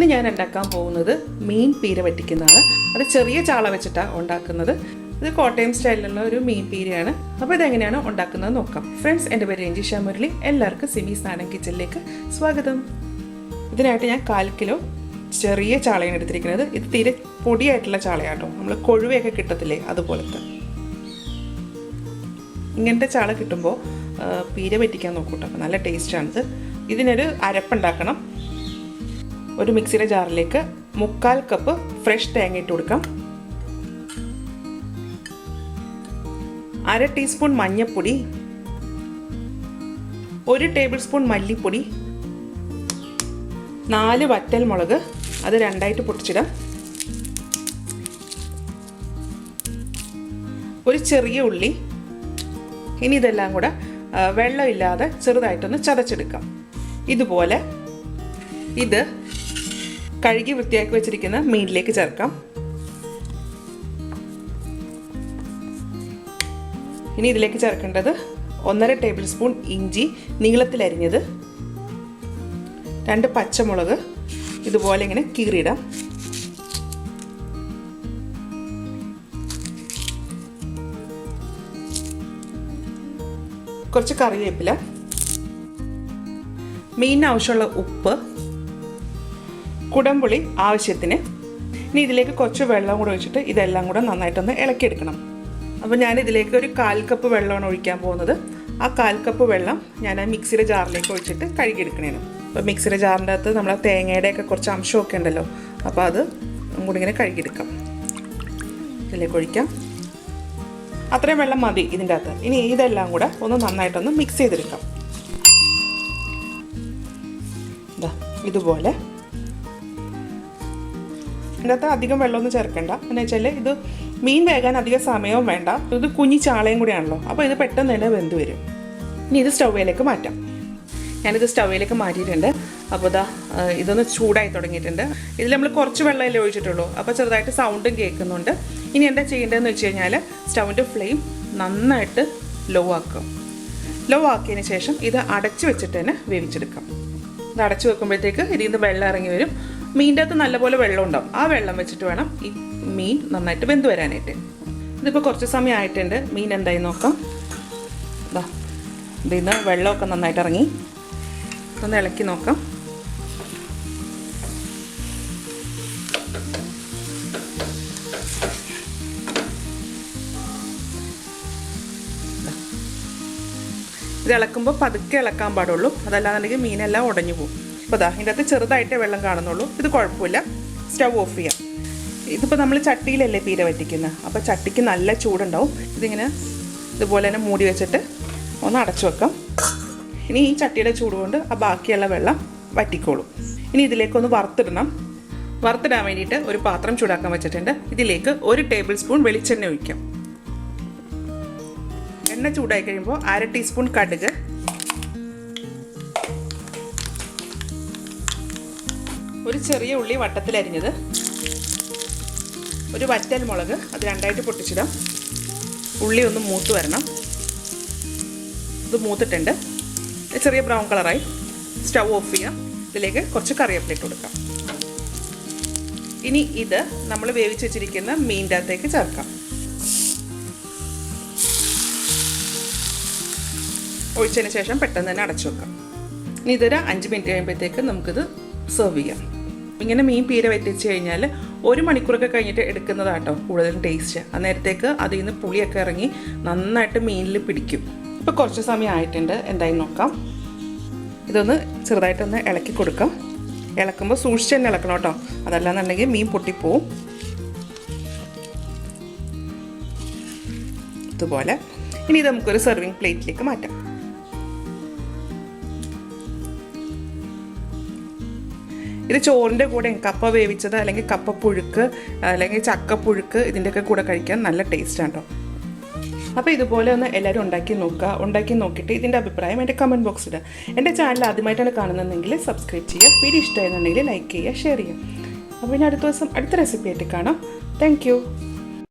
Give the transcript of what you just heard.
ഇന്ന് ഞാൻ ഉണ്ടാക്കാൻ പോകുന്നത് മീൻ പീര വറ്റിക്കുന്നതാണ്. അത് ചെറിയ ചാള വെച്ചിട്ടാണ് ഉണ്ടാക്കുന്നത്. ഇത് കോട്ടയം സ്റ്റൈലിലുള്ള ഒരു മീൻ പീരയാണ്. അപ്പോൾ ഇതെങ്ങനെയാണ് ഉണ്ടാക്കുന്നത് നോക്കാം. ഫ്രണ്ട്സ്, എൻ്റെ പേര് രഞ്ജിഷ മുരളി. എല്ലാവർക്കും സിമീസ് നാടൻ കിച്ചണിലേക്ക് സ്വാഗതം. ഇതിനായിട്ട് ഞാൻ 1/4 കിലോ ചെറിയ ചാളയാണ് എടുത്തിരിക്കുന്നത്. ഇത് തീരെ പൊടിയായിട്ടുള്ള ചാളയാട്ടോ. നമ്മൾ കൊഴുവയൊക്കെ കിട്ടത്തില്ലേ, അതുപോലത്തെ. ഇങ്ങനത്തെ ചാള കിട്ടുമ്പോൾ പീര വറ്റിക്കാൻ നോക്കൂട്ടോ. അപ്പോൾ നല്ല ടേസ്റ്റാണിത്. ഇതിനൊരു അരപ്പുണ്ടാക്കണം. ഒരു മിക്സിയുടെ ജാറിലേക്ക് 3/4 കപ്പ് ഫ്രഷ് തേങ്ങ ഇട്ട് കൊടുക്കാം. 1/2 ടീസ്പൂൺ മഞ്ഞൾപ്പൊടി, 1 ടേബിൾ സ്പൂൺ മല്ലിപ്പൊടി, 4 വറ്റൽ മുളക്, അത് 2ആയിട്ട് പൊട്ടിച്ചിടാം. ഒരു ചെറിയ ഉള്ളി. ഇനി ഇതെല്ലാം കൂടെ വെള്ളമില്ലാതെ ചെറുതായിട്ടൊന്ന് ചതച്ചെടുക്കാം. ഇതുപോലെ ഇത് കഴുകി വൃത്തിയാക്കി വെച്ചിരിക്കുന്ന മീനിലേക്ക് ചേർക്കാം. ഇനി ഇതിലേക്ക് ചേർക്കേണ്ടത് 1.5 ടേബിൾ സ്പൂൺ ഇഞ്ചി നീളത്തിലരിഞ്ഞത്, 2 പച്ചമുളക് ഇതുപോലെ ഇങ്ങനെ കീറിയിടാം. കുറച്ച് കറിവേപ്പില, മീനിന് ആവശ്യമുള്ള ഉപ്പ്, കുടംപുളി ആവശ്യത്തിന്. ഇനി ഇതിലേക്ക് കുറച്ച് വെള്ളം കൂടെ ഒഴിച്ചിട്ട് ഇതെല്ലാം കൂടെ നന്നായിട്ടൊന്ന് ഇളക്കിയെടുക്കണം. അപ്പോൾ ഞാൻ ഇതിലേക്ക് ഒരു 1/4 കപ്പ് വെള്ളമാണ് ഒഴിക്കാൻ പോകുന്നത്. ആ 1/4 കപ്പ് വെള്ളം ഞാൻ ആ മിക്സിയുടെ ജാറിലേക്ക് ഒഴിച്ചിട്ട് കഴുകിയെടുക്കണേന്. അപ്പോൾ മിക്സിയുടെ ജാറിൻ്റെ അകത്ത് നമ്മളെ തേങ്ങയുടെയൊക്കെ കുറച്ച് അംശമൊക്കെ ഉണ്ടല്ലോ, അപ്പോൾ അത് കൂടി ഇങ്ങനെ കഴുകിയെടുക്കാം. ഇതിലേക്ക് ഒഴിക്കാം. അത്രയും വെള്ളം മതി ഇതിൻ്റെ അകത്ത്. ഇനി ഇതെല്ലാം കൂടെ ഒന്ന് നന്നായിട്ടൊന്ന് മിക്സ് ചെയ്തെടുക്കാം. ഇതുപോലെ ഇതിൻ്റെ അകത്ത് അധികം വെള്ളമൊന്നും ചേർക്കണ്ട. എന്ന് വെച്ചാൽ ഇത് മീൻ വേകാൻ അധികം സമയവും വേണ്ട. ഇത് കുഞ്ഞി ചാളയും കൂടിയാണല്ലോ, അപ്പോൾ ഇത് പെട്ടെന്ന് തന്നെ വെന്ത് വരും. ഇനി ഇത് സ്റ്റൗവിലേക്ക് മാറ്റാം. ഞാനിത് സ്റ്റൗവിലേക്ക് മാറ്റിയിട്ടുണ്ട്. അപ്പോൾ ഇതൊന്ന് ചൂടായി തുടങ്ങിയിട്ടുണ്ട്. ഇതിൽ നമ്മൾ കുറച്ച് വെള്ളമല്ലേ ഒഴിച്ചിട്ടുള്ളൂ, അപ്പോൾ ചെറുതായിട്ട് സൗണ്ടും കേൾക്കുന്നുണ്ട്. ഇനി എന്താ ചെയ്യേണ്ടതെന്ന് വെച്ച് കഴിഞ്ഞാൽ സ്റ്റൗവിൻ്റെ ഫ്ലെയിം നന്നായിട്ട് ലോ ആക്കുക. ലോ ആക്കിയതിന് ശേഷം ഇത് അടച്ച് വെച്ചിട്ട് തന്നെ വേവിച്ചെടുക്കാം. ഇത് അടച്ച് വെക്കുമ്പോഴത്തേക്ക് ഇതിൽ നിന്ന് വെള്ളം ഇറങ്ങി വരും. മീനിൻ്റെ അകത്ത് നല്ലപോലെ വെള്ളം ഉണ്ടാവും. ആ വെള്ളം വെച്ചിട്ട് വേണം ഈ മീൻ നന്നായിട്ട് വെന്ത് വരാനായിട്ട്. ഇതിപ്പോൾ കുറച്ച് സമയം ആയിട്ടുണ്ട്. മീൻ എന്തായി നോക്കാം. ഇതിൽ നിന്ന് വെള്ളമൊക്കെ നന്നായിട്ട് ഇറങ്ങി. ഒന്ന് ഇളക്കി നോക്കാം. ഇത് ഇളക്കുമ്പോൾ പതുക്കെ ഇളക്കാൻ പാടുള്ളൂ, അതല്ലാന്നുണ്ടെങ്കിൽ മീനെല്ലാം ഉടഞ്ഞു പോകും. അപ്പോൾ ഇതിൻ്റെ അകത്ത് ചെറുതായിട്ടേ വെള്ളം കാണുന്നുള്ളൂ. ഇത് കുഴപ്പമില്ല. സ്റ്റൗ ഓഫ് ചെയ്യാം. ഇതിപ്പോൾ നമ്മൾ ചട്ടിയിലല്ലേ പീര വറ്റിക്കുന്നത്, അപ്പോൾ ചട്ടിക്ക് നല്ല ചൂടുണ്ടാവും. ഇതിങ്ങനെ ഇതുപോലെ തന്നെ മൂടി വെച്ചിട്ട് ഒന്ന് അടച്ചു വെക്കാം. ഇനി ഈ ചട്ടിയുടെ ചൂട് കൊണ്ട് ആ ബാക്കിയുള്ള വെള്ളം വറ്റിക്കോളും. ഇനി ഇതിലേക്കൊന്ന് വറുത്തിടണം. വറുത്തിടാൻ വേണ്ടിയിട്ട് ഒരു പാത്രം ചൂടാക്കാൻ വെച്ചിട്ടുണ്ട്. ഇതിലേക്ക് 1 ടേബിൾ സ്പൂൺ വെളിച്ചെണ്ണ ഒഴിക്കാം. എണ്ണ ചൂടായി കഴിയുമ്പോൾ 1/2 ടീസ്പൂൺ കടുക്, ഒരു ചെറിയ ഉള്ളി വട്ടത്തിലരിഞ്ഞത്, ഒരു വറ്റൽ മുളക്, അത് 2ആയിട്ട് പൊട്ടിച്ചിടാം. ഉള്ളി ഒന്ന് മൂത്ത് വരണം. ഇത് മൂത്തിട്ടുണ്ട്. ചെറിയ ബ്രൗൺ കളറായി. സ്റ്റൗ ഓഫ് ചെയ്യാം. ഇതിലേക്ക് കുറച്ച് കറിവേപ്പില ഇട്ട് കൊടുക്കാം. ഇനി ഇത് നമ്മൾ വേവിച്ച് വെച്ചിരിക്കുന്ന മീനിൻ്റെ അകത്തേക്ക് ചേർക്കാം. ഒഴിച്ചതിന് ശേഷം പെട്ടെന്ന് തന്നെ അടച്ചു വെക്കാം. ഇനി ഇതൊരു 5 മിനിറ്റ് കഴിയുമ്പോഴത്തേക്ക് നമുക്കിത് സെർവ് ചെയ്യാം. ഇങ്ങനെ മീൻ പീര വറ്റിച്ച് കഴിഞ്ഞാൽ 1 മണിക്കൂറൊക്കെ കഴിഞ്ഞിട്ട് എടുക്കുന്നതാട്ടോ കൂടുതലും ടേസ്റ്റ്. അന്നേരത്തേക്ക് അതിൽ നിന്ന് പുളിയൊക്കെ ഇറങ്ങി നന്നായിട്ട് മീനിൽ പിടിക്കും. ഇപ്പോൾ കുറച്ച് സമയം ആയിട്ടുണ്ട്. എന്തായി നോക്കാം. ഇതൊന്ന് ചെറുതായിട്ടൊന്ന് ഇളക്കി കൊടുക്കാം. ഇളക്കുമ്പോൾ സൂക്ഷിച്ച് തന്നെ ഇളക്കണം കേട്ടോ, അതല്ലാന്നുണ്ടെങ്കിൽ മീൻ പൊട്ടിപ്പോവും. ഇതുപോലെ. ഇനി ഇത് നമുക്കൊരു സെർവിങ് പ്ലേറ്റിലേക്ക് മാറ്റാം. ഇത് ചോറിൻ്റെ കൂടെ കപ്പ വേവിച്ചത്, അല്ലെങ്കിൽ കപ്പപ്പുഴുക്ക്, അല്ലെങ്കിൽ ചക്കപ്പുഴുക്ക്, ഇതിൻ്റെയൊക്കെ കൂടെ കഴിക്കാൻ നല്ല ടേസ്റ്റാണ് കേട്ടോ. അപ്പോൾ ഇതുപോലെ ഒന്ന് എല്ലാവരും ഉണ്ടാക്കി നോക്കുക. ഉണ്ടാക്കി നോക്കിയിട്ട് ഇതിൻ്റെ അഭിപ്രായം എൻ്റെ കമൻറ്റ് ബോക്സിൽ ഇടുക. എൻ്റെ ചാനൽ ആദ്യമായിട്ടാണ് കാണുന്നതെങ്കിൽ സബ്സ്ക്രൈബ് ചെയ്യുക. വീഡിയോ ഇഷ്ടമായിരുന്നുണ്ടെങ്കിൽ ലൈക്ക് ചെയ്യുക, ഷെയർ ചെയ്യുക. അപ്പോൾ ഇനി അടുത്ത ദിവസം അടുത്ത റെസിപ്പി ആയിട്ട് കാണാം. Thank you.